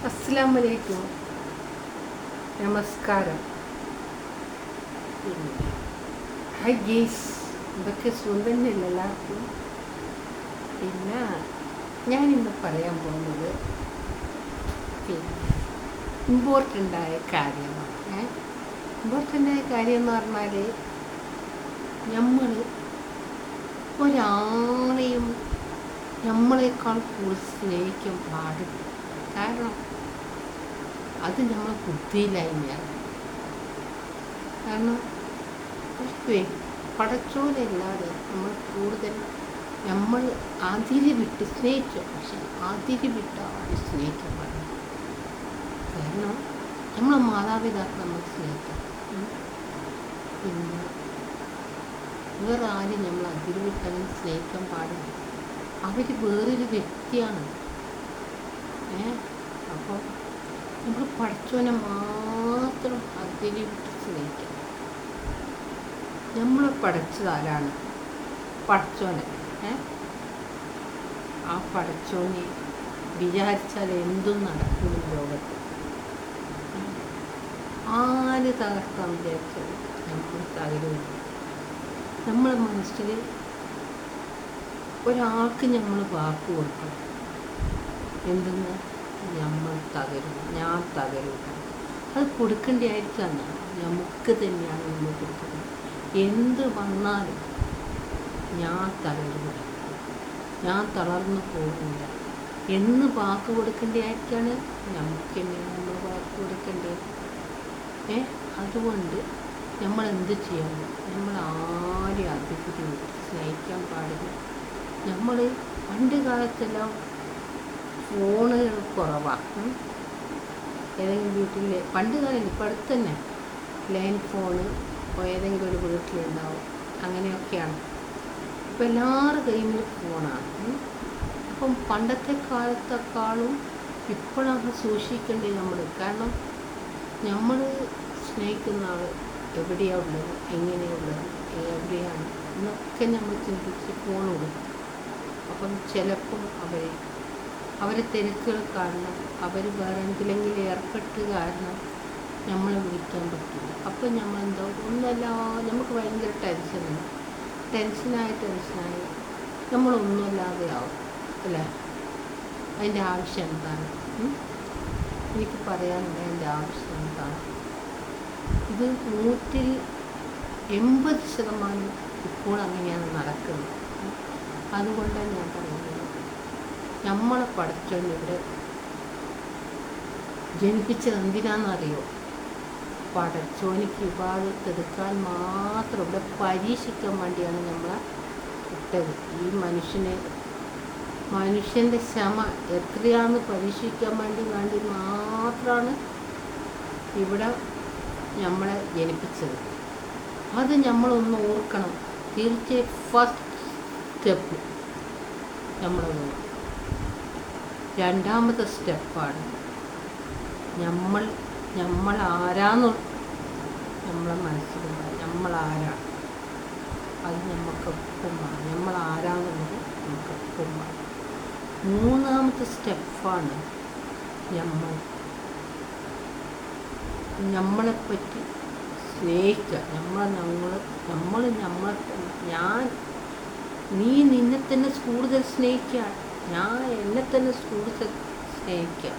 അസ്സലാമലൈക്കും, നമസ്കാരം. High guys, ഇതൊക്കെ സുഖം തന്നെയല്ല എല്ലാവർക്കും. പിന്നെ ഞാനിന്ന് പറയാൻ പോകുന്നത് ഇമ്പോർട്ടൻ്റായ കാര്യമാണ്. ഇമ്പോർട്ടൻ്റായ കാര്യം എന്ന് പറഞ്ഞാൽ നമ്മൾ ഒരാളെയും നമ്മളെക്കാൾ കൂടുതൽ സ്നേഹിക്കാൻ പാടില്ല. കാരണം അത് നമ്മൾ ബുദ്ധിയില്ലായ്മയാണ്. കാരണം പടച്ചോനല്ലാതെ നമ്മൾ കൂടുതൽ നമ്മൾ അതിര് വിട്ട് സ്നേഹിച്ചു, പക്ഷെ അതിര് വിട്ടാണ് സ്നേഹിക്കാൻ പാടില്ല. കാരണം നമ്മളെ മാതാപിതാക്കൾ നമ്മൾ സ്നേഹിക്കാം. പിന്നെ വേറെ ആരും നമ്മൾ അതിര് വിട്ടങ്ങനെ സ്നേഹിക്കാൻ പാടില്ല. അവർ വേറൊരു വ്യക്തിയാണ്. അപ്പോൾ നമ്മൾ പഠിച്ചവനെ മാത്രം അതിരി വിട്ട് സ്നേഹിക്കാം. നമ്മളെ പഠിച്ചതാരാണ്? പഠിച്ചോനെ. ആ പഠിച്ചോനെ വിചാരിച്ചാൽ എന്തും നടക്കും ലോകത്ത്. ആര് തകർക്കാൻ വിചാരിച്ചാൽ നമുക്ക് തകരുമില്ല. നമ്മളെ മനസ്സിൽ ഒരാൾക്ക് നമ്മൾ വാക്ക് കൊടുക്കണം. എന്തെന്ന്? നമ്മൾ തകരും, ഞാൻ തകരും. അത് കൊടുക്കേണ്ടിയായിരിക്കാണ്. നമുക്ക് തന്നെയാണ് നമ്മൾ കൊടുക്കുന്നത്. എന്ത് വന്നാലും ഞാൻ തകരില്ല, ഞാൻ തളർന്നു പോകുന്നില്ല എന്ന് വാക്ക് കൊടുക്കേണ്ടിയായിരിക്കാണ്. നമുക്ക് തന്നെയാണ് നമ്മൾ വാക്ക് കൊടുക്കേണ്ടത്. അതുകൊണ്ട് നമ്മൾ എന്ത് ചെയ്യണം? നമ്മൾ ആരും അതിഥി സ്നേഹിക്കാൻ പാടില്ല. നമ്മൾ പണ്ട് കാലത്തെല്ലാം ഫോണുകൾ കുറവാണ്. ഏതെങ്കിലും വീട്ടിൽ പണ്ട് കാലം ഇപ്പം അടുത്ത് തന്നെ ലാൻഡ് ഫോണ് ഏതെങ്കിലും ഒരു വീട്ടിലുണ്ടാവും. അങ്ങനെയൊക്കെയാണ്. ഇപ്പം എല്ലാവരുടെ കയ്യിൽ ഫോണാണ്. അപ്പം പണ്ടത്തെ കാലത്തെക്കാളും ഇപ്പോഴാണ് സൂക്ഷിക്കേണ്ടത് നമ്മൾ. കാരണം നമ്മൾ സ്നേഹിക്കുന്ന ആൾ എവിടെയാണ് ഉള്ളത്, എങ്ങനെയുള്ളത്, എവിടെയാണ് എന്നൊക്കെ നമ്മൾ ചിന്തിച്ച് ഫോൺ കൊടുക്കും. അപ്പം ചിലപ്പം അവരെ തിരക്കുകൾ കാരണം, അവർ വേറെ എന്തിലെങ്കിലും ഏർപ്പെട്ട് കാരണം നമ്മളെ വിളിക്കാൻ പറ്റില്ല. അപ്പം നമ്മളെന്തോ ഒന്നല്ല, നമുക്ക് ഭയങ്കര ടെൻഷനായി നമ്മളൊന്നുമല്ലാതെ ആവും അല്ലേ? അതിൻ്റെ ആവശ്യം എന്താണ്? എനിക്ക് പറയാനുണ്ട് അതിൻ്റെ ആവശ്യം എന്താണ്. ഇത് 180% ഇപ്പോൾ അങ്ങനെയാണ് നടക്കുന്നത്. അതുകൊണ്ടാണ് ഞാൻ പറയുന്നത്, നമ്മളെ പഠിച്ചോണ്ട് ഇവിടെ ജനിപ്പിച്ചത് എന്തിനാണെന്നറിയോ? പഠിച്ചോനിക്ക് വിഭാഗത്തെടുക്കാൻ മാത്രം, ഇവിടെ പരീക്ഷിക്കാൻ വേണ്ടിയാണ് നമ്മളെ ഇട്ടത്. ഈ മനുഷ്യൻ്റെ ക്ഷമ എത്രയാണെന്ന് പരീക്ഷിക്കാൻ വേണ്ടി മാത്രമാണ് ഇവിടെ നമ്മളെ ജനിപ്പിച്ചത്. അത് നമ്മളൊന്ന് ഓർക്കണം. തീർച്ചയായും ഫസ്റ്റ് സ്റ്റെപ്പ് നമ്മളെ നോക്കും. രണ്ടാമത്തെ സ്റ്റെപ്പാണ് നമ്മൾ ആരാന്ന് നമ്മളെ മനസ്സിലുണ്ടാകും. നമ്മളാരാണ് അത് നമുക്കൊപ്പം വേണം. നമ്മൾ ആരാന്നുള്ളത് നമുക്കൊപ്പം വേണം. മൂന്നാമത്തെ സ്റ്റെപ്പാണ് നമ്മളെപ്പറ്റി സ്നേഹിക്കുക. നീ നിന്നെ തന്നെ കൂടുതൽ സ്നേഹിക്കുക, ഞാൻ എന്നെ തന്നെ കൂടുതൽ സ്നേഹിക്കുക.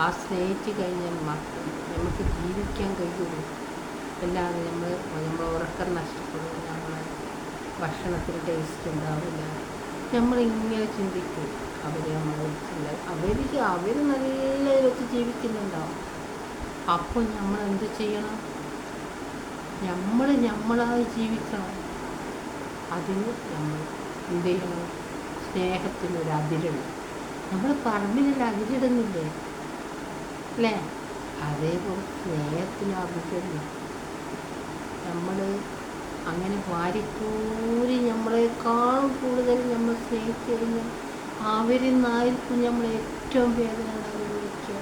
ആ സ്നേഹിച്ച് കഴിഞ്ഞാൽ മാത്രം നമുക്ക് ജീവിക്കാൻ കഴിയുള്ളൂ. അല്ലാതെ നമ്മൾ ഉറക്കം നഷ്ടപ്പെടും, നമ്മളെ ഭക്ഷണത്തിൽ ടേസ്റ്റ് ഉണ്ടാവില്ല. നമ്മളിങ്ങനെ ചിന്തിക്കും, അവർ നല്ല ഇതൊക്കെ ജീവിക്കുന്നുണ്ടാവും. അപ്പോൾ നമ്മൾ എന്ത് ചെയ്യണം? നമ്മളായി ജീവിക്കണം. അതിന് നമ്മൾ എന്ത് ചെയ്യണം? സ്നേഹത്തിനൊരു അതിരുണ്ട്. നമ്മൾ പറമ്പിലല്ല അതിരിടുന്നില്ലേ അല്ലേ? അതേപോലെ സ്നേഹത്തിന് അതിരുണ്ട്. നമ്മൾ അങ്ങനെ വാരിക്കൂരി നമ്മളെക്കാളും കൂടുതൽ നമ്മൾ സ്നേഹിച്ചു കഴിഞ്ഞാൽ അവരിൽ നിന്നായിരിക്കും നമ്മൾ ഏറ്റവും വേദന അനുഭവിക്കുക.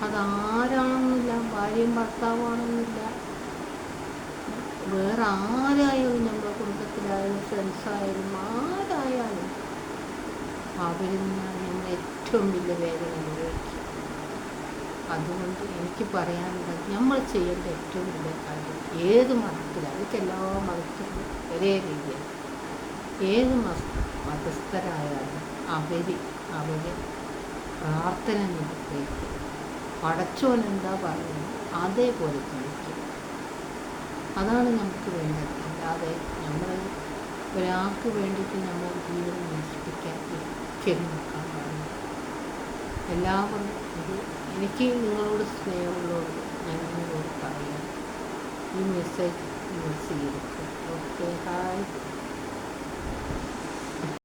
അതാരാണെന്നില്ല, ഭാര്യയും ഭർത്താവാണെന്നില്ല, വേറെ ആരായാലും, നമ്മുടെ കുടുംബത്തിലായാലും ഫ്രണ്ട്സായാലും ആരായാലും അവരിൽ നിന്നാണ് നമ്മൾ ഏറ്റവും വലിയ വേദന അനുഭവിക്കുക. അതുകൊണ്ട് എനിക്ക് പറയാനുള്ളത് നമ്മൾ ചെയ്യേണ്ട ഏറ്റവും വലിയ കാര്യം ഏത് മതത്തിലാണ്, അതൊക്കെ എല്ലാ മതത്തിലും ഒരേ രീതിയാണ്. ഏത് മതസ്ഥരായാലും അവരെ പ്രാർത്ഥന നിറവേറ്റുക, പടച്ചോൻ എന്താ പറയുന്നത് അതേപോലെ ജീവിക്കുക. അതാണ് നമുക്ക് വേണ്ടത്. അല്ലാതെ നമ്മൾ ഒരാൾക്ക് വേണ്ടിയിട്ട് നമ്മൾ ജീവിതം നശിപ്പിക്കാൻ ഒരിക്കലും നിൽക്കാൻ പാടില്ല. എല്ലാവരും എനിക്ക് നിങ്ങളോട് സ്നേഹമുള്ളവരോട് ഞാൻ നിങ്ങളോട് പറയാം, ഈ മെസ്സേജ് നിങ്ങൾ സ്വീകരിക്കുക. Okay, hi.